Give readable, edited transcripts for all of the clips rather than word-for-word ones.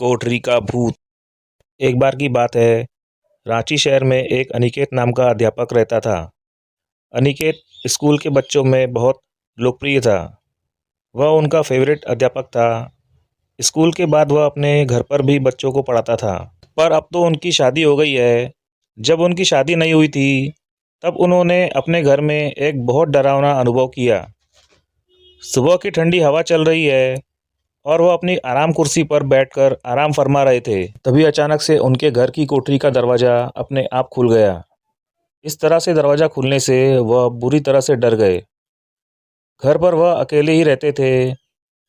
कोठरी का भूत। एक बार की बात है, रांची शहर में एक अनिकेत नाम का अध्यापक रहता था। अनिकेत स्कूल के बच्चों में बहुत लोकप्रिय था। वह उनका फेवरेट अध्यापक था। स्कूल के बाद वह अपने घर पर भी बच्चों को पढ़ाता था। पर अब तो उनकी शादी हो गई है। जब उनकी शादी नहीं हुई थी, तब उन्होंने अपने घर में एक बहुत डरावना अनुभव किया। सुबह की ठंडी हवा चल रही है और वह अपनी आराम कुर्सी पर बैठकर आराम फरमा रहे थे। तभी अचानक से उनके घर की कोठरी का दरवाज़ा अपने आप खुल गया। इस तरह से दरवाज़ा खुलने से वह बुरी तरह से डर गए। घर पर वह अकेले ही रहते थे,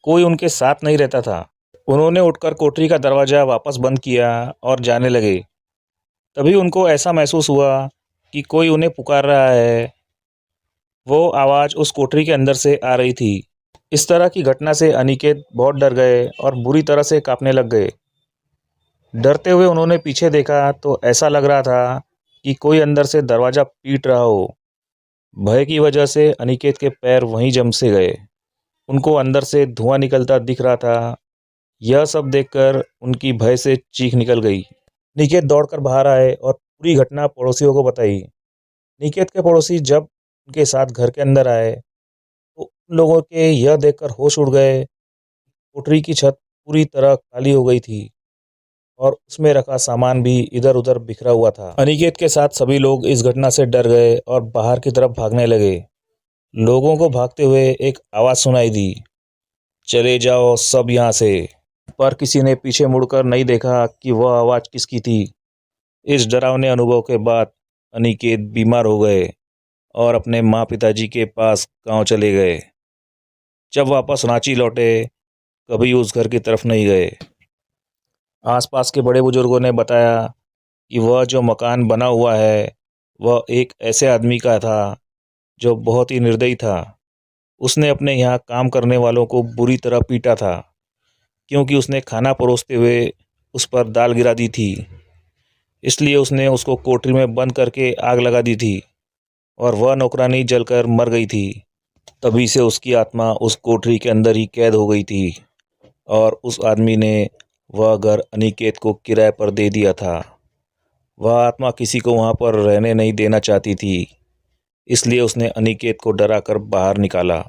कोई उनके साथ नहीं रहता था। उन्होंने उठकर कोठरी का दरवाज़ा वापस बंद किया और जाने लगे। तभी उनको ऐसा महसूस हुआ कि कोई उन्हें पुकार रहा है। वो आवाज़ उस कोठरी के अंदर से आ रही थी। इस तरह की घटना से अनिकेत बहुत डर गए और बुरी तरह से कांपने लग गए। डरते हुए उन्होंने पीछे देखा तो ऐसा लग रहा था कि कोई अंदर से दरवाज़ा पीट रहा हो। भय की वजह से अनिकेत के पैर वहीं जम से गए। उनको अंदर से धुआं निकलता दिख रहा था। यह सब देखकर उनकी भय से चीख निकल गई। निकेत दौड़कर बाहर आए और पूरी घटना पड़ोसियों को बताई। निकेत के पड़ोसी जब उनके साथ घर के अंदर आए तो उन लोगों के यह देखकर होश उड़ गए। कोठरी की छत पूरी तरह खाली हो गई थी और उसमें रखा सामान भी इधर उधर बिखरा हुआ था। अनिकेत के साथ सभी लोग इस घटना से डर गए और बाहर की तरफ भागने लगे। लोगों को भागते हुए एक आवाज़ सुनाई दी, चले जाओ सब यहाँ से। पर किसी ने पीछे मुड़कर नहीं देखा कि वह आवाज़ किसकी थी। इस डरावने अनुभव के बाद अनिकेत बीमार हो गए और अपने माँ पिताजी के पास गांव चले गए। जब वापस रांची लौटे, कभी उस घर की तरफ नहीं गए। आसपास के बड़े बुजुर्गों ने बताया कि वह जो मकान बना हुआ है, वह एक ऐसे आदमी का था जो बहुत ही निर्दयी था। उसने अपने यहाँ काम करने वालों को बुरी तरह पीटा था, क्योंकि उसने खाना परोसते हुए उस पर दाल गिरा दी थी। इसलिए उसने उसको कोठरी में बंद करके आग लगा दी थी और वह नौकरानी जलकर मर गई थी। तभी से उसकी आत्मा उस कोठरी के अंदर ही कैद हो गई थी और उस आदमी ने वह घर अनिकेत को किराए पर दे दिया था। वह आत्मा किसी को वहाँ पर रहने नहीं देना चाहती थी, इसलिए उसने अनिकेत को डराकर बाहर निकाला।